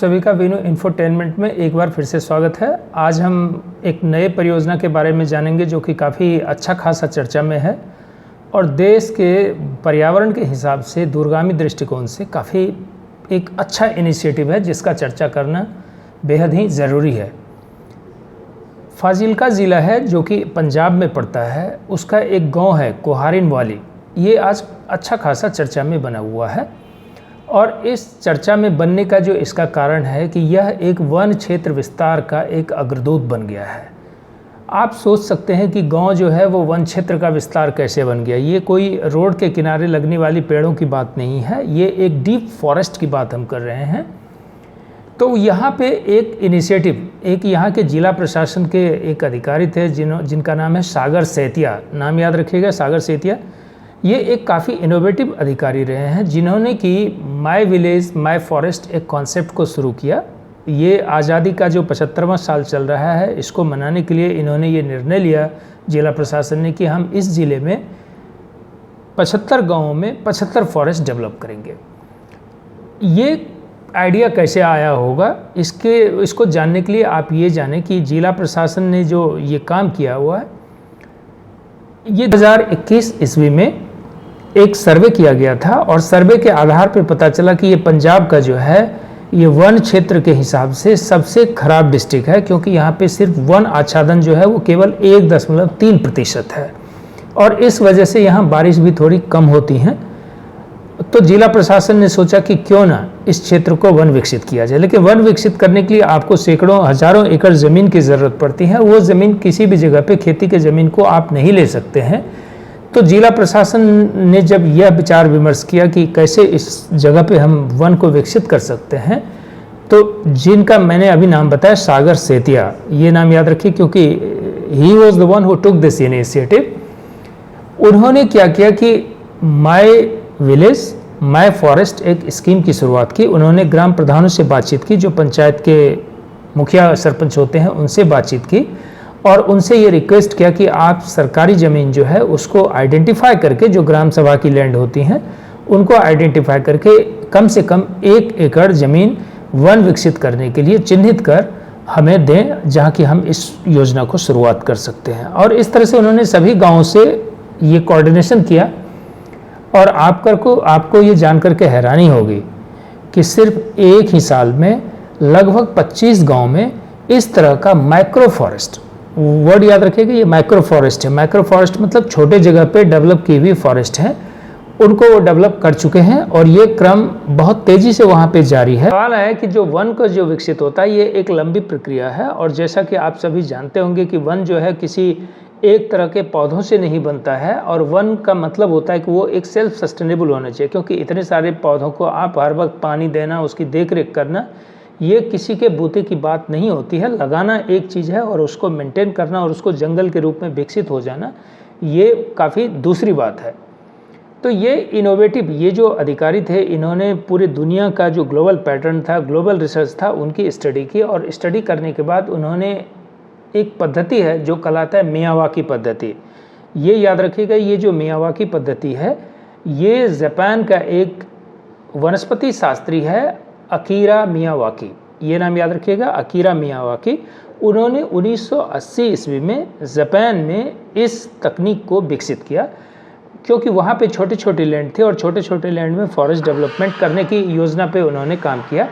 सभी का वीनू इंफोटेनमेंट में एक बार फिर से स्वागत है। आज हम एक नए परियोजना के बारे में जानेंगे जो कि काफ़ी अच्छा खासा चर्चा में है और देश के पर्यावरण के हिसाब से दूरगामी दृष्टिकोण से काफ़ी एक अच्छा इनिशिएटिव है जिसका चर्चा करना बेहद ही ज़रूरी है। फाजिल्का ज़िला है जो कि पंजाब में पड़ता है, उसका एक गांव है कोहारिन वाली। ये आज अच्छा खासा चर्चा में बना हुआ है और इस चर्चा में बनने का जो इसका कारण है कि यह एक वन क्षेत्र विस्तार का एक अग्रदूत बन गया है। आप सोच सकते हैं कि गांव जो है वो वन क्षेत्र का विस्तार कैसे बन गया। ये कोई रोड के किनारे लगने वाली पेड़ों की बात नहीं है, ये एक डीप फॉरेस्ट की बात हम कर रहे हैं। तो यहाँ पे एक इनिशिएटिव, एक यहाँ के जिला प्रशासन के एक अधिकारी थे जिनका नाम है सागर सेतिया, नाम याद रखिएगा, सागर सेतिया। ये एक काफ़ी इनोवेटिव अधिकारी रहे हैं जिन्होंने कि माय विलेज माय फॉरेस्ट एक कॉन्सेप्ट को शुरू किया। ये आज़ादी का जो 75वां साल चल रहा है, इसको मनाने के लिए इन्होंने ये निर्णय लिया जिला प्रशासन ने कि हम इस ज़िले में 75 गाँवों में 75 फॉरेस्ट डेवलप करेंगे। ये आइडिया कैसे आया होगा, इसको जानने के लिए आप ये जानें कि जिला प्रशासन ने जो ये काम किया हुआ है, ये 2021 ईस्वी में एक सर्वे किया गया था और सर्वे के आधार पर पता चला कि ये पंजाब का जो है ये वन क्षेत्र के हिसाब से सबसे खराब डिस्ट्रिक्ट है, क्योंकि यहाँ पे सिर्फ वन आच्छादन जो है वो केवल 1.3% है और इस वजह से यहाँ बारिश भी थोड़ी कम होती हैं। तो जिला प्रशासन ने सोचा कि क्यों ना इस क्षेत्र को वन विकसित किया जाए। लेकिन वन विकसित करने के लिए आपको सैकड़ों हजारों एकड़ ज़मीन की ज़रूरत पड़ती है। वो ज़मीन किसी भी जगह पे खेती के ज़मीन को आप नहीं ले सकते हैं। तो जिला प्रशासन ने जब यह विचार विमर्श किया कि कैसे इस जगह पे हम वन को विकसित कर सकते हैं, तो जिनका मैंने अभी नाम बताया सागर सेतिया, ये नाम याद रखिए क्योंकि he was the one who took this initiative. उन्होंने क्या किया कि माय विलेज माय फॉरेस्ट एक स्कीम की शुरुआत की। उन्होंने ग्राम प्रधानों से बातचीत की, जो पंचायत के मुखिया सरपंच होते हैं उनसे बातचीत की और उनसे ये रिक्वेस्ट किया कि आप सरकारी ज़मीन जो है उसको आइडेंटिफाई करके, जो ग्राम सभा की लैंड होती हैं उनको आइडेंटिफाई करके कम से कम 1 एकड़ ज़मीन वन विकसित करने के लिए चिन्हित कर हमें दें, जहाँ कि हम इस योजना को शुरुआत कर सकते हैं। और इस तरह से उन्होंने सभी गाँवों से ये कोऑर्डिनेशन किया और आपको ये जान करके हैरानी होगी कि सिर्फ एक ही साल में लगभग 25 गाँव में इस तरह का माइक्रो फॉरेस्ट, वर्ड याद रखिएगा, ये माइक्रो फॉरेस्ट है। माइक्रो फॉरेस्ट मतलब छोटे जगह पे डेवलप की हुई फॉरेस्ट है, उनको वो डेवलप कर चुके हैं और ये क्रम बहुत तेज़ी से वहाँ पे जारी है। सवाल है कि जो वन को जो विकसित होता है ये एक लंबी प्रक्रिया है और जैसा कि आप सभी जानते होंगे कि वन जो है किसी एक तरह के पौधों से नहीं बनता है और वन का मतलब होता है कि वो एक सेल्फ सस्टेनेबल होना चाहिए, क्योंकि इतने सारे पौधों को आप हर वक्त पानी देना, उसकी देख रेख करना, ये किसी के बूते की बात नहीं होती है। लगाना एक चीज़ है और उसको मेंटेन करना और उसको जंगल के रूप में विकसित हो जाना ये काफ़ी दूसरी बात है। तो ये इनोवेटिव, ये जो अधिकारी थे इन्होंने पूरी दुनिया का जो ग्लोबल पैटर्न था, ग्लोबल रिसर्च था, उनकी स्टडी की और स्टडी करने के बाद उन्होंने एक पद्धति है जो कहलाता है मियावाकी पद्धति। ये याद रखिएगा, ये जो मियावाकी पद्धति है ये जापान का एक वनस्पति शास्त्री है अकीरा मियावाकी, ये नाम याद रखिएगा, अकीरा मियावाकी। उन्होंने 1980 ईस्वी में जापान में इस तकनीक को विकसित किया, क्योंकि वहाँ पे छोटे छोटे लैंड थे और छोटे छोटे लैंड में फॉरेस्ट डेवलपमेंट करने की योजना पे उन्होंने काम किया।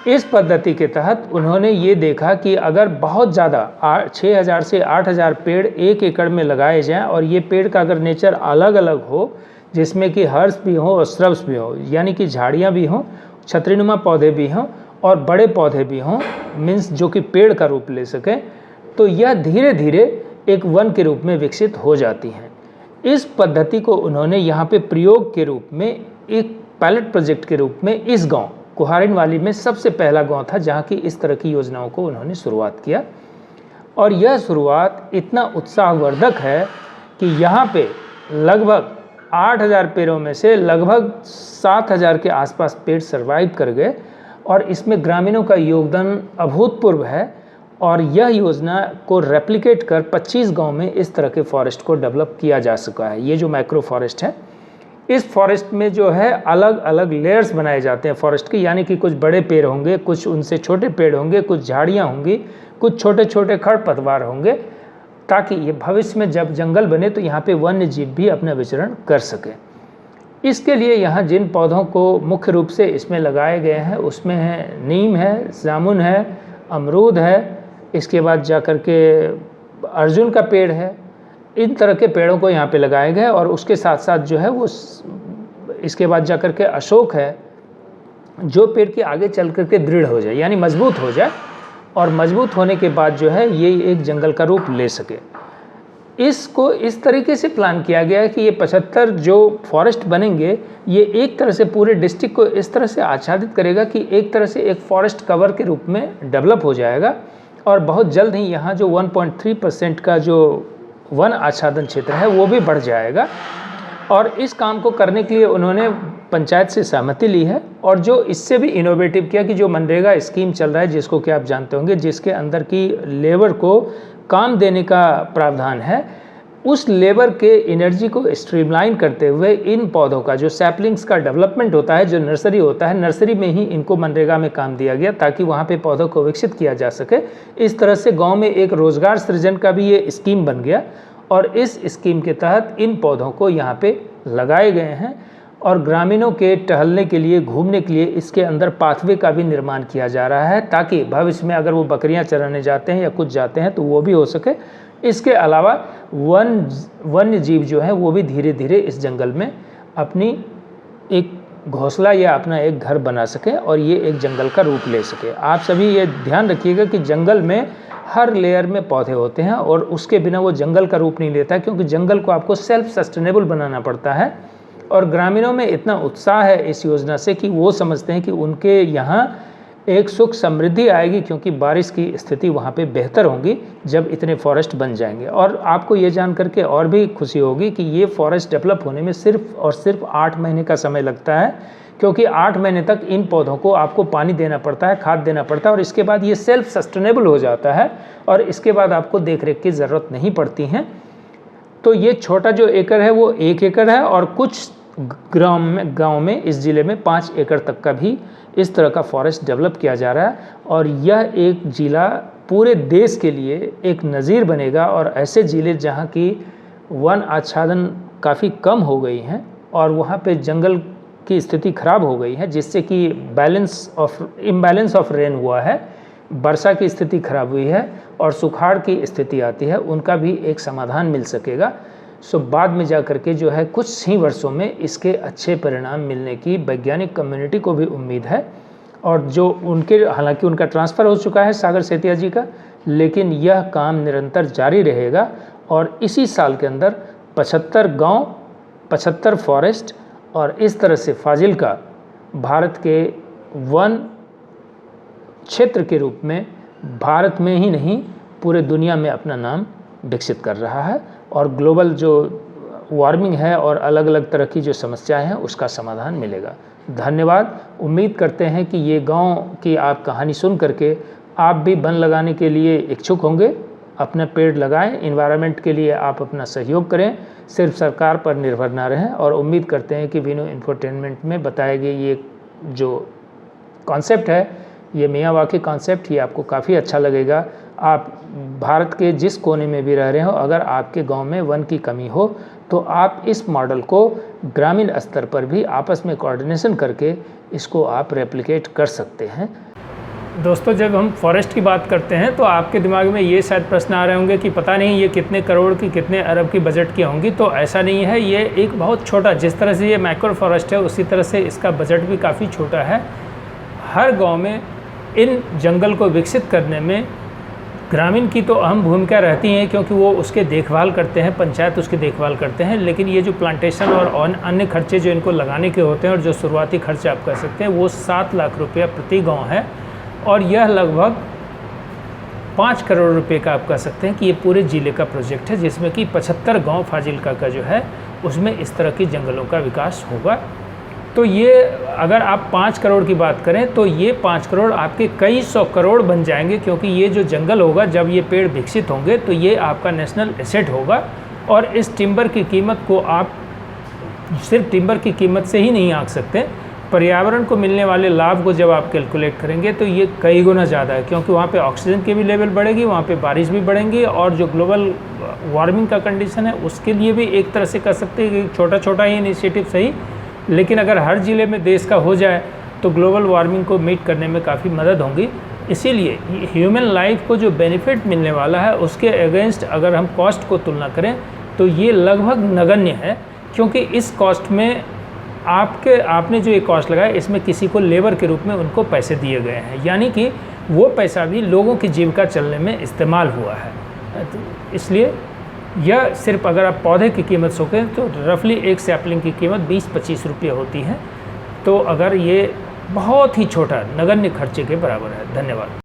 इस पद्धति के तहत उन्होंने ये देखा कि अगर बहुत ज़्यादा 6000 से 8000 पेड़ 1 एकड़ में लगाए जाएँ और ये पेड़ का अगर नेचर अलग अलग हो, जिसमें कि हर्ष भी हो और श्रब्स भी हो, यानी कि झाड़ियाँ भी हों, छतरीनुमा पौधे भी हों और बड़े पौधे भी हों, मीन्स जो कि पेड़ का रूप ले सकें, तो यह धीरे धीरे एक वन के रूप में विकसित हो जाती हैं। इस पद्धति को उन्होंने यहाँ पे प्रयोग के रूप में एक पायलट प्रोजेक्ट के रूप में इस गांव कोहारिन वाली में सबसे पहला गांव था जहाँ की इस तरह की योजनाओं को उन्होंने शुरुआत किया। और यह शुरुआत इतना उत्साहवर्धक है कि यहाँ पे लगभग 8000 पेड़ों में से लगभग 7000 के आसपास पेड़ सर्वाइव कर गए और इसमें ग्रामीणों का योगदान अभूतपूर्व है। और यह योजना को रेप्लिकेट कर 25 गांव में इस तरह के फॉरेस्ट को डेवलप किया जा सका है। ये जो माइक्रो फॉरेस्ट है, इस फॉरेस्ट में जो है अलग अलग लेयर्स बनाए जाते हैं फॉरेस्ट की, यानी कि कुछ बड़े पेड़ होंगे, कुछ उनसे छोटे पेड़ होंगे, कुछ झाड़ियाँ होंगी, कुछ छोटे छोटे खरपतवार होंगे, ताकि ये भविष्य में जब जंगल बने तो यहाँ पे वन्य जीव भी अपना विचरण कर सकें। इसके लिए यहाँ जिन पौधों को मुख्य रूप से इसमें लगाए गए हैं उसमें है नीम है, जामुन है, अमरूद है, इसके बाद जाकर के अर्जुन का पेड़ है। इन तरह के पेड़ों को यहाँ पे लगाए गए और उसके साथ साथ जो है वो इसके बाद जाकर के अशोक है, जो पेड़ के आगे चल कर के दृढ़ हो जाए, यानी मजबूत हो जाए, और मजबूत होने के बाद जो है ये एक जंगल का रूप ले सके। इसको इस तरीके से प्लान किया गया है कि ये 75 जो फॉरेस्ट बनेंगे ये एक तरह से पूरे डिस्ट्रिक्ट को इस तरह से आच्छादित करेगा कि एक तरह से एक फॉरेस्ट कवर के रूप में डेवलप हो जाएगा, और बहुत जल्द ही यहाँ जो 1.3% का जो वन आच्छादन क्षेत्र है वो भी बढ़ जाएगा। और इस काम को करने के लिए उन्होंने पंचायत से सहमति ली है, और जो इससे भी इनोवेटिव किया कि जो मनरेगा स्कीम चल रहा है, जिसको कि आप जानते होंगे, जिसके अंदर की लेबर को काम देने का प्रावधान है, उस लेबर के एनर्जी को स्ट्रीमलाइन करते हुए इन पौधों का जो सैपलिंग्स का डेवलपमेंट होता है, जो नर्सरी होता है, नर्सरी में ही इनको मनरेगा में काम दिया गया ताकि वहाँ पे पौधों को विकसित किया जा सके। इस तरह से गांव में एक रोज़गार सृजन का भी ये स्कीम बन गया, और इस स्कीम के तहत इन पौधों को यहाँ पे लगाए गए हैं, और ग्रामीणों के टहलने के लिए, घूमने के लिए इसके अंदर पाथवे का भी निर्माण किया जा रहा है, ताकि भविष्य में अगर वो बकरियां चराने जाते हैं या कुछ जाते हैं तो वो भी हो सके। इसके अलावा वन्य जीव जो है वो भी धीरे धीरे इस जंगल में अपनी एक घोंसला या अपना एक घर बना सके और ये एक जंगल का रूप ले सके। आप सभी ये ध्यान रखिएगा कि जंगल में हर लेयर में पौधे होते हैं, और उसके बिना वो जंगल का रूप नहीं लेता, क्योंकि जंगल को आपको सेल्फ सस्टेनेबल बनाना पड़ता है। और ग्रामीणों में इतना उत्साह है इस योजना से कि वो समझते हैं कि उनके यहाँ एक सुख समृद्धि आएगी, क्योंकि बारिश की स्थिति वहाँ पे बेहतर होंगी जब इतने फॉरेस्ट बन जाएंगे। और आपको ये जान करके और भी खुशी होगी कि ये फॉरेस्ट डेवलप होने में सिर्फ और सिर्फ 8 महीने का समय लगता है, क्योंकि 8 महीने तक इन पौधों को आपको पानी देना पड़ता है, खाद देना पड़ता है, और इसके बाद ये सेल्फ सस्टेनेबल हो जाता है, और इसके बाद आपको देख रेख की ज़रूरत नहीं पड़ती हैं। तो ये छोटा जो एकड़ है वो 1 एकड़ है, और कुछ गांव में इस ज़िले में 5 एकड़ तक का भी इस तरह का फॉरेस्ट डेवलप किया जा रहा है। और यह एक ज़िला पूरे देश के लिए एक नज़ीर बनेगा, और ऐसे ज़िले जहां की वन आच्छादन काफ़ी कम हो गई हैं और वहां पे जंगल की स्थिति खराब हो गई है, जिससे कि इम्बैलेंस ऑफ रेन हुआ है, वर्षा की स्थिति खराब हुई है और सुखाड़ की स्थिति आती है, उनका भी एक समाधान मिल सकेगा। सो बाद में जा कर के जो है कुछ ही वर्षों में इसके अच्छे परिणाम मिलने की वैज्ञानिक कम्युनिटी को भी उम्मीद है। और जो उनके, हालांकि उनका ट्रांसफ़र हो चुका है सागर सेतिया जी का, लेकिन यह काम निरंतर जारी रहेगा, और इसी साल के अंदर 75 गांव, 75 फॉरेस्ट, और इस तरह से फाजिल्का भारत के वन क्षेत्र के रूप में भारत में ही नहीं पूरे दुनिया में अपना नाम विकसित कर रहा है, और ग्लोबल जो वार्मिंग है और अलग अलग तरह की जो समस्याएं हैं उसका समाधान मिलेगा। धन्यवाद। उम्मीद करते हैं कि ये गांव की आप कहानी सुन करके आप भी वन लगाने के लिए इच्छुक होंगे, अपना पेड़ लगाएं, इन्वायरमेंट के लिए आप अपना सहयोग करें, सिर्फ सरकार पर निर्भर ना रहें। और उम्मीद करते हैं कि विनो इन्फोटेनमेंट में बताए गए ये जो कॉन्सेप्ट है, ये मियावाकी कॉन्सेप्ट, ये आपको काफ़ी अच्छा लगेगा। आप भारत के जिस कोने में भी रह रहे हो, अगर आपके गांव में वन की कमी हो तो आप इस मॉडल को ग्रामीण स्तर पर भी आपस में कोऑर्डिनेशन करके इसको आप रेप्लिकेट कर सकते हैं। दोस्तों, जब हम फॉरेस्ट की बात करते हैं तो आपके दिमाग में ये शायद प्रश्न आ रहे होंगे कि पता नहीं ये कितने करोड़ की, कितने अरब की बजट की होंगी। तो ऐसा नहीं है, ये एक बहुत छोटा, जिस तरह से ये मैक्रो फॉरेस्ट है उसी तरह से इसका बजट भी काफ़ी छोटा है। हर गाँव में इन जंगल को विकसित करने में ग्रामीण की तो अहम भूमिका रहती है, क्योंकि वो उसके देखभाल करते हैं, पंचायत उसकी देखभाल करते हैं। लेकिन ये जो प्लांटेशन और अन्य खर्चे जो इनको लगाने के होते हैं, और जो शुरुआती खर्चे आप कर सकते हैं, वो 7 लाख रुपया प्रति गांव है, और यह लगभग 5 करोड़ रुपए का आप कह सकते हैं कि ये पूरे ज़िले का प्रोजेक्ट है, जिसमें कि 75 गाँव फाजिल्का का जो है उसमें इस तरह की जंगलों का विकास होगा। तो ये अगर आप 5 करोड़ की बात करें तो ये 5 करोड़ आपके कई 100 करोड़ बन जाएंगे, क्योंकि ये जो जंगल होगा, जब ये पेड़ विकसित होंगे तो ये आपका नेशनल एसेट होगा। और इस टिम्बर की कीमत को आप सिर्फ टिम्बर की कीमत से ही नहीं आंक सकते। पर्यावरण को मिलने वाले लाभ को जब आप कैलकुलेट करेंगे तो ये कई गुना ज़्यादा है, क्योंकि वहाँ पे ऑक्सीजन की भी लेवल बढ़ेगी, वहाँ पे बारिश भी बढ़ेंगी, और जो ग्लोबल वार्मिंग का कंडीशन है उसके लिए भी एक तरह से कह सकते हैं कि छोटा छोटा ही इनिशिएटिव सही, लेकिन अगर हर ज़िले में देश का हो जाए तो ग्लोबल वार्मिंग को मीट करने में काफ़ी मदद होगी। इसीलिए ह्यूमन लाइफ को जो बेनिफिट मिलने वाला है उसके अगेंस्ट अगर हम कॉस्ट को तुलना करें तो ये लगभग नगण्य है, क्योंकि इस कॉस्ट में आपने जो ये कॉस्ट लगाया इसमें किसी को लेबर के रूप में उनको पैसे दिए गए हैं, यानी कि वो पैसा भी लोगों की जीविका चलने में इस्तेमाल हुआ है। तो इसलिए यह सिर्फ अगर आप पौधे की कीमत सोचें तो रफली एक सैपलिंग की कीमत 20-25 रुपये होती है। तो अगर ये बहुत ही छोटा नगण्य खर्चे के बराबर है। धन्यवाद।